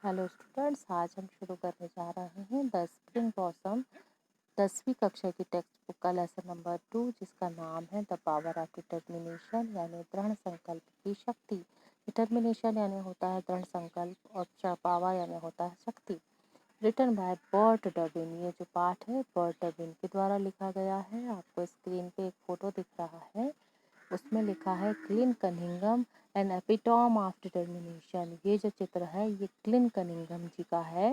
Hello students, आज हम शुरू करने जा रहे हैं द स्प्रिंग ब्लॉसम 10वीं कक्षा की टेक्स्ट बुक का लेसन नंबर 2, जिसका नाम है द पावर ऑफ डिटर्मिनेशन, यानी दृढ़ संकल्प की शक्ति। डिटर्मिनेशन यानी होता है दृढ़ संकल्प और पावर यानी होता है शक्ति। Written by Burt Darwin. ये जो पाठ है बर्ट डर्विन के द्वारा लिखा गया है। आपको स्क्रीन पे एक फोटो दिख रहा है, उसमें लिखा है Glenn Cunningham an epitome of determination. ये जो चित्र है ये क्लिन कनिंगम जी का है।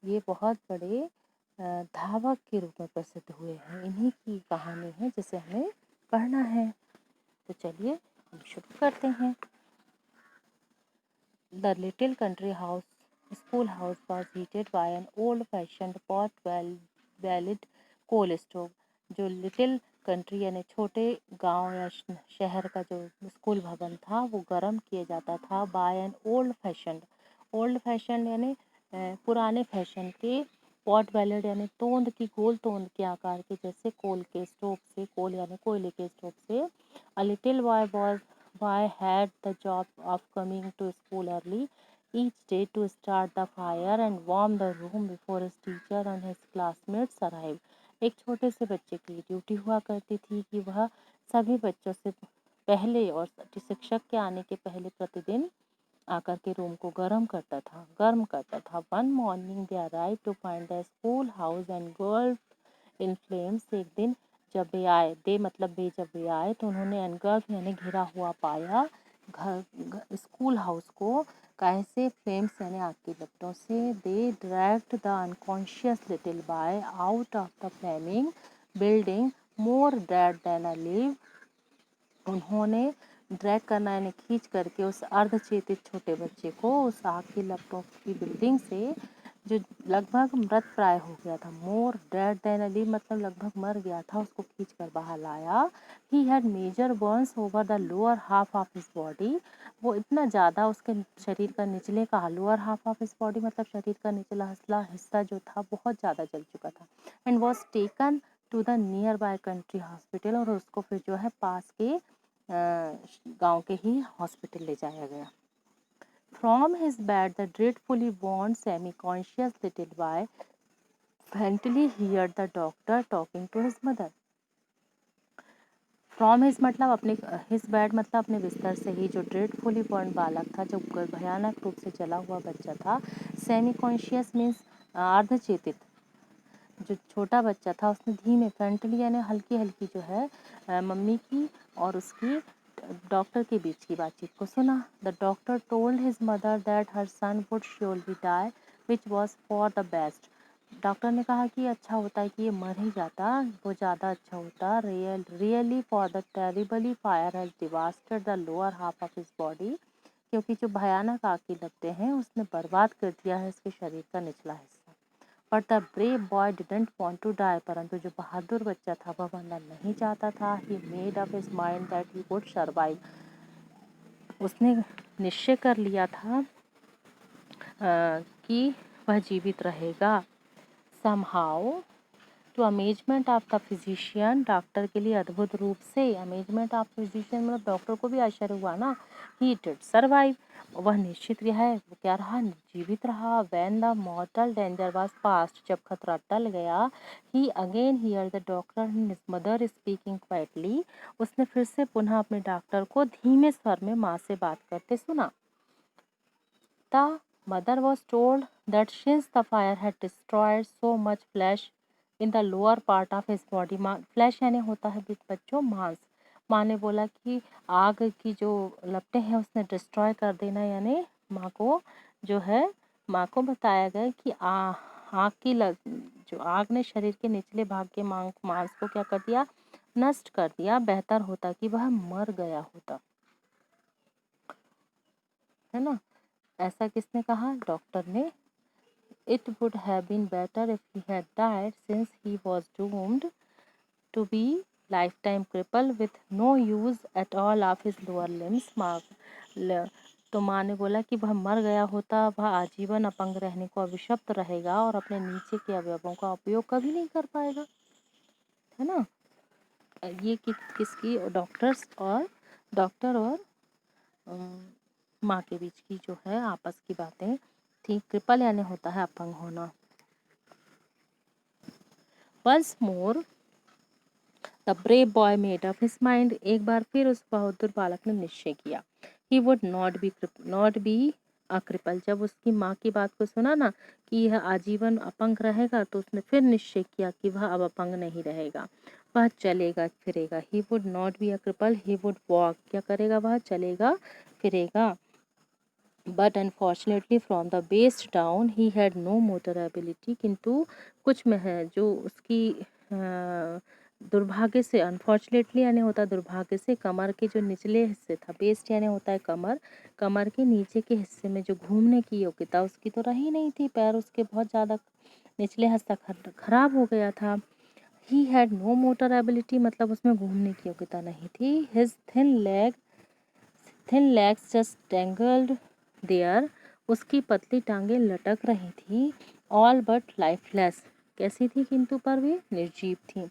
ये बहुत बड़े धावक के रूप में प्रसिद्ध हुए हैं। इन्हीं की कहानी है जिसे हमें पढ़ना है। तो चलिए हम शुरू करते हैं। The little country house school house was heated by an old-fashioned pot-bellied coal stove। जो लिटिल कंट्री यानी छोटे गांव या शहर का जो स्कूल भवन था वो गर्म किया जाता था बाय एन ओल्ड फैशन यानी पुराने फैशन के, पॉट बेलेड यानी तोंद की, गोल तोंद के आकार के, जैसे कोल के स्टोव से, कोल यानी कोयले के स्टोव से। A little boy had the job of coming to school early each day to start the fire and warm the room before his teacher and his classmates arrived। एक छोटे से बच्चे की ड्यूटी हुआ करती थी कि वह सभी बच्चों से पहले और शिक्षक के आने के पहले प्रतिदिन आकर के रूम को गर्म करता था। One morning they arrive to find the school house and girl in flames. एक दिन जब वे आए, दे मतलब वे, जब वे आए तो उन्होंने एनगल्फ यानी घिरा हुआ पाया स्कूल हाउस को। कैसे? फ्लेम्स यानी आग की लपटों से। They dragged the unconscious little boy out of the flaming building more dead than alive. उन्होंने ड्रैग करना यानी खींच करके उस अर्धचेतित छोटे बच्चे को उस आग की लपटों की बिल्डिंग से, जो लगभग मृत प्राय हो गया था। More dead than alive मतलब लगभग मर गया था, उसको खींच कर बाहर लाया। He had major burns over the lower half of his body. वो इतना ज़्यादा उसके शरीर का निचले का, lower half of his body मतलब शरीर का निचला हिस्सा जो था बहुत ज़्यादा जल चुका था। And was taken to the nearby country hospital. और उसको फिर जो है पास के गांव के ही हॉस्पिटल ले जाया गया। From his bed the dreadfully worn semi-conscious little boy faintly heard the doctor talking to his mother। From his मतलब अपने, हिज बेड मतलब अपने बिस्तर से ही, जो ड्रेडफुली बर्न बालक था, जो भयानक रूप से जला हुआ बच्चा था। सेमी कॉन्शियस मीन्स अर्धचेतित, जो छोटा बच्चा था उसने धीमे, फ्रंटली यानी हल्की हल्की जो है मम्मी की और उसकी डॉक्टर के बीच की बातचीत को सुना। The doctor told his mother that her son would surely die which was for the best. Doctor ने कहा कि अच्छा होता है कि ये मर ही जाता, वो ज़्यादा अच्छा होता। Really for the terribly fire has devastated the lower half of his body. क्योंकि जो भयानक आग की लपटें हैं उसने बर्बाद कर दिया है इसके शरीर का निचला हिस्सा। But the brave boy didn't want to die. परंतु जो बहादुर बच्चा था वह मरना नहीं चाहता था। He made up his mind that he would survive. उसने निश्चय कर लिया था कि वह जीवित रहेगा। Somehow to amazement of the physician, doctor के लिए अद्भुत रूप से, अमेजमेंट ऑफ फिजिशियन मतलब डॉक्टर को भी आश्चर्य हुआ ना। ही डिड सर्वाइव, वह निश्चित है, वो क्या रहा, जीवित रहा। When the mortal danger was past, जब खतरा टल गया। He again hear the doctor and his mother speaking quietly, उसने फिर से पुनः अपने डॉक्टर को धीमे स्वर में माँ से बात करते सुना। The mother was told that since the fire had destroyed so much flesh in the lower part of his body, flash यानी होता है बच्चों मांस। माँ ने बोला कि आग की जो लपटें हैं उसने डिस्ट्रॉय कर देना, यानी माँ को जो है, माँ को बताया गया कि आग की जो आग ने शरीर के निचले भाग के मांस को क्या कर दिया, नष्ट कर दिया। बेहतर होता कि वह मर गया होता, है ना। ऐसा किसने कहा? डॉक्टर ने। It would have been better if he had died, since he was doomed to be lifetime crippled with no use at all of his lower limbs। तो माँ ने बोला कि वह मर गया होता, वह आजीवन अपंग रहने को अभिशप्त रहेगा और अपने नीचे के अवयवों का उपयोग कभी नहीं कर पाएगा, है ना। ये किसकी? डॉक्टर और माँ के बीच की जो है आपस की बातें। थी। क्रिपल यानी होता है अपंग होना। Once more the brave boy made up his mind, एक बार फिर उस बहादुर बालक ने निश्चय किया। He would not be a cripple, जब उसकी माँ की बात को सुना ना कि यह आजीवन अपंग रहेगा, तो उसने फिर निश्चय किया कि वह अब अपंग नहीं रहेगा, वह चलेगा फिरेगा। He would not be a cripple, he would walk, क्या करेगा, वह चलेगा फिरेगा। But unfortunately from the waist down he had no motor ability, किंतु कुछ में है जो उसकी दुर्भाग्य से, अनफॉर्चुनेटली यानी होता है दुर्भाग्य से, कमर के जो निचले हिस्से था, बेस्ट यानी होता है कमर, कमर के नीचे के हिस्से में जो घूमने की योग्यता उसकी तो रही नहीं थी, पैर उसके बहुत ज़्यादा निचले हिस्सा खराब हो गया था। He had no motor ability मतलब उसमें घूमने की योग्यता नहीं थी। His thin legs just tangled there, उसकी पतली टांगें लटक रही थी। ऑल बट लाइफलेस, कैसी थी किंतु पर वे निर्जीव थी।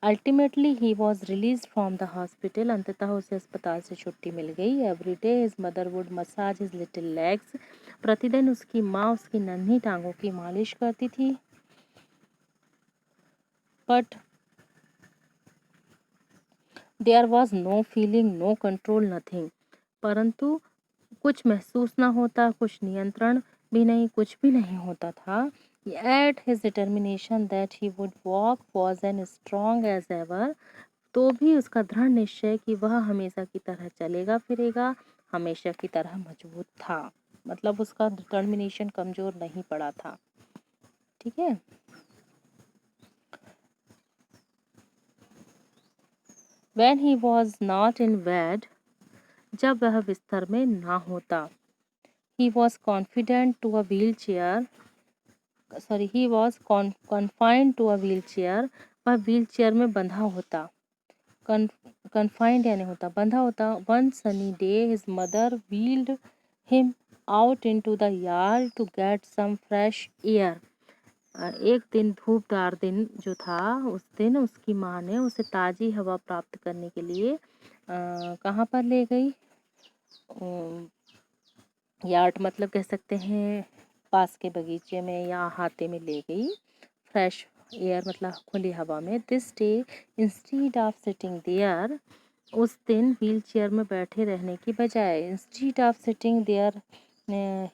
Ultimately he was release from the hospital, अंततः उसे अस्पताल से छुट्टी मिल गई। Every day his mother would massage his little legs, प्रतिदिन उसकी माँ उसकी नन्ही टांगों की मालिश करती थी। But there was no feeling, no control, nothing, परंतु कुछ महसूस ना होता, कुछ नियंत्रण भी नहीं, कुछ भी नहीं होता था। Yet his determination that he would walk was as strong as ever, तो भी उसका दृढ़ निश्चय कि वह हमेशा की तरह चलेगा फिरेगा हमेशा की तरह मजबूत था। मतलब उसका डिटर्मिनेशन कमजोर नहीं पड़ा था। ठीक है। When he was not in bed, जब वह बिस्तर में ना होता, he was confident to a wheelchair, he was confined to a wheelchair, वह व्हीलचेयर में बंधा होता, confined यानी होता बंधा होता। One sunny day his mother wheeled him out into the yard to get some fresh air, एक दिन धूपदार दिन जो था, उस दिन उसकी माँ ने उसे ताज़ी हवा प्राप्त करने के लिए कहाँ पर ले गई, यार्ड मतलब कह सकते हैं पास के बगीचे में या अहाते में ले गई। फ्रेश एयर मतलब खुली हवा में। This day instead of sitting there, उस दिन व्हील चेयर में बैठे रहने की बजाय, instead of sitting there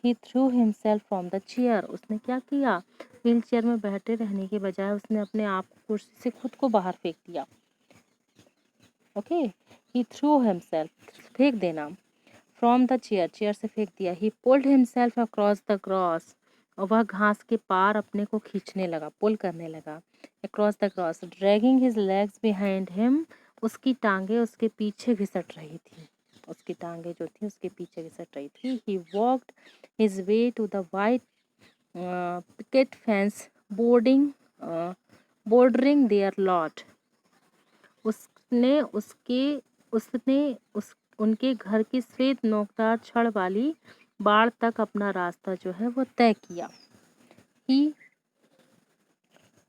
he threw himself from the chair, उसने क्या किया, व्हील चेयर में बैठे रहने के बजाय उसने अपने आप को कुर्सी से खुद को बाहर फेंक दिया। ओके, ही थ्रू हिमसेल्फ, फेंक देना, फ्रॉम द चेयर, चेयर से फेंक दिया। ही pulled himself across the grass, और वह घास के पार अपने को खींचने लगा, पुल करने लगा। Across the grass, dragging his legs behind him, उसकी टांगे उसके पीछे घिसट रही थी, उसकी टांगे जो थी उसके पीछे घिसट रही थी। He walked his way to the white picket fence bordering their lot, उसने उसके उसने उस उनके घर की श्वेत नोकदार छड़ वाली बाड़ तक अपना रास्ता जो है वो तय किया। He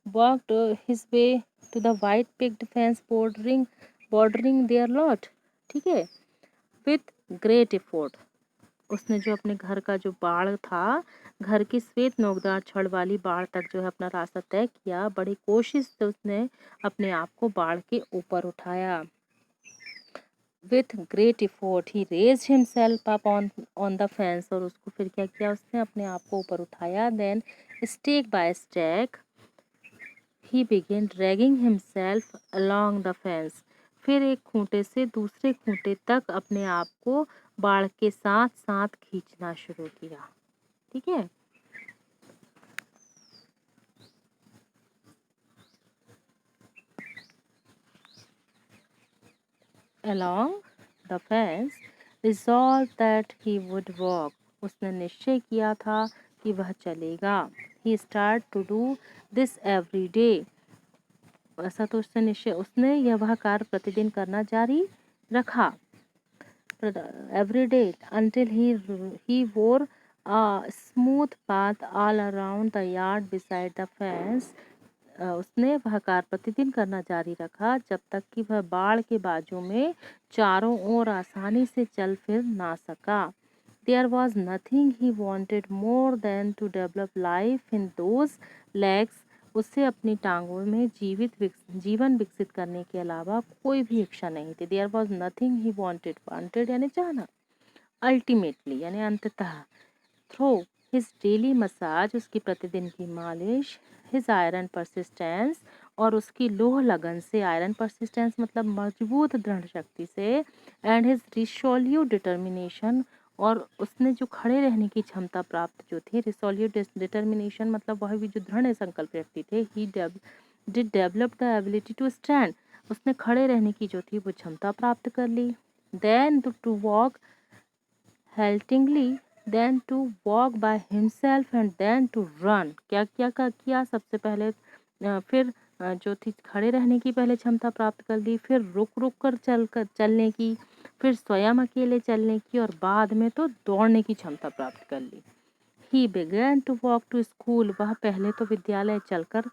walked his way to the white picket fence bordering their lot, ठीक है, with great effort, उसने जो अपने घर का जो बाड़ था, घर की श्वेत नोकदार छड़ वाली बाड़ तक जो है अपना रास्ता तय किया, बड़ी कोशिश से उसने अपने आप को बाड़ के ऊपर उठाया। With great effort he raised himself up on the fence, और उसको फिर क्या किया, उसने अपने आप को ऊपर उठाया। Then stake by stake he began dragging himself along the fence, फिर एक खूंटे से दूसरे खूंटे तक अपने आप को बाड़ के साथ साथ खींचना शुरू किया। ठीक है। Along the fence, resolved that he would walk, उसने निश्चय किया था कि वह चलेगा। He started to do this every day, ऐसा तो उसने निश्चय, उसने यह वह कार्य प्रतिदिन करना जारी रखा। Every day until he wore a smooth path all around the yard beside the fence, उसने वह कार्य प्रतिदिन करना जारी रखा जब तक कि वह बाड़ के बाजू में चारों ओर आसानी से चल फिर ना सका। There was nothing he wanted more than to develop life in those legs. उससे अपनी टांगों में जीवन विकसित करने के अलावा कोई भी इच्छा नहीं थी. There was nothing he wanted यानी चाहना. Ultimately यानी अंततः. Through his daily massage, उसकी प्रतिदिन की मालिश, his iron persistence, और उसकी लोह लगन से, आयरन परसिस्टेंस मतलब मजबूत दृढ़ शक्ति से, एंड हिज रिसोल्यूट डिटर्मिनेशन, और उसने जो खड़े रहने की क्षमता प्राप्त जो थी, रिसोल्यूट डिटर्मिनेशन मतलब वह भी जो दृढ़ संकल्प व्यक्ति थे, he did develop the ability to stand, उसने खड़े रहने की जो थी वो क्षमता प्राप्त कर ली. Then to walk haltingly, then to walk by himself, and then to run. क्या क्या किया सबसे पहले, फिर जो थी खड़े रहने की पहले क्षमता प्राप्त कर ली, फिर रुक कर चलने की, फिर स्वयं अकेले चलने की, और बाद में तो दौड़ने की क्षमता प्राप्त कर ली. He began to walk to school, वह पहले तो विद्यालय चलकर,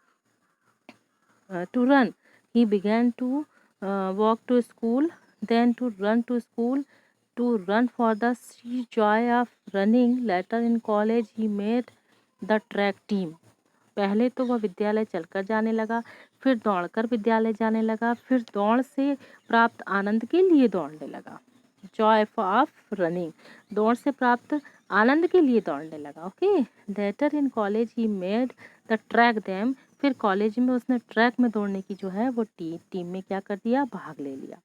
to run, he began to walk to school, then to run to school, to run for the sheer joy of running. Later in college he made the track team. पहले तो वह विद्यालय चलकर जाने लगा, फिर दौड़कर विद्यालय जाने लगा, फिर दौड़ से प्राप्त आनंद के लिए दौड़ने लगा. जॉय ऑफ रनिंग, दौड़ से प्राप्त आनंद के लिए दौड़ने लगा. Okay. Later in college he made the track team, फिर कॉलेज में उसने ट्रैक में दौड़ने की जो है वो टीम में क्या कर दिया, भाग ले लिया.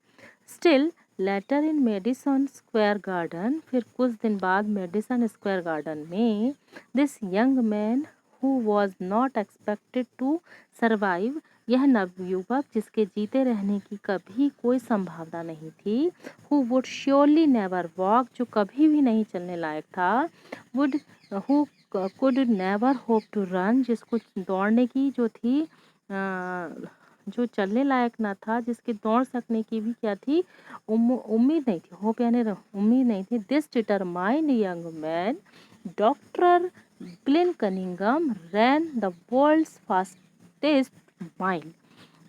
Still later in Madison Square Garden, फिर कुछ दिन बाद मेडिसन स्क्वायर गार्डन में, this young man who was not expected to survive, यह नवयुवक जिसके जीते रहने की कभी कोई संभावना नहीं थी, who would surely never walk, जो कभी भी नहीं चलने लायक था, would who could never hope to run, जिसको दौड़ने की जो थी जो चलने लायक ना था, जिसके दौड़ सकने की भी क्या थी, उम्मीद नहीं थी, होप यानी उम्मीद नहीं थी. This determined young man doctor Glenn Cunningham ran the world's fastest mile,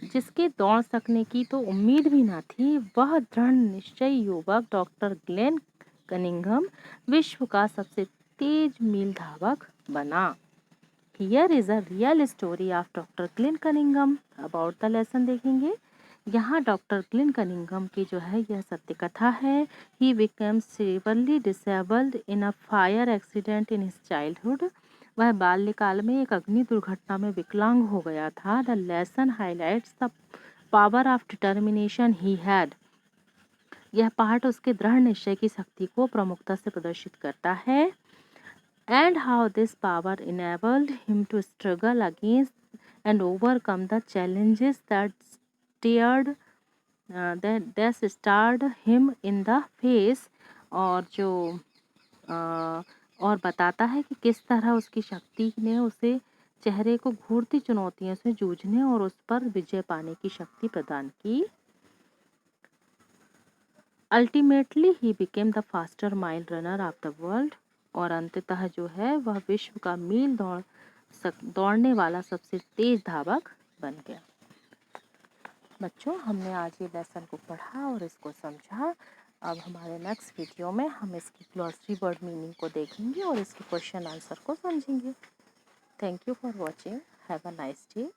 जिसके दौड़ सकने की तो उम्मीद भी ना थी, वह दृढ़ निश्चय युवक डॉक्टर ग्लेन कनिंगम विश्व का सबसे तेज मील धावक बना. Here is a real story of doctor Glenn Cunningham. About the lesson देखेंगे. यहाँ डॉक्टर ग्लेन कनिंगम की जो है यह सत्य कथा है. He become severely disabled in a fire accident in his childhood. वह बाल्यकाल में एक अग्नि दुर्घटना में विकलांग हो गया था. The lesson highlights the power of determination he had. यह पाठ उसके दृढ़ निश्चय की शक्ति को प्रमुखता से प्रदर्शित करता है. And how this power enabled him to struggle against and overcome the challenges that stared him in the face. और जो और बताता है कि किस तरह उसकी शक्ति ने उसे चेहरे को घूरती चुनौतियों से जूझने और उस पर विजय पाने की शक्ति प्रदान की. Ultimately he became the faster mile runner of the world. और अंततः जो है वह विश्व का मील दौड़ने वाला सबसे तेज धावक बन गया. बच्चों, हमने आज ये लेसन को पढ़ा और इसको समझा. अब हमारे नेक्स्ट वीडियो में हम इसकी ग्लॉसरी वर्ड मीनिंग को देखेंगे और इसके क्वेश्चन आंसर को समझेंगे. Thank you for watching. Have a nice day.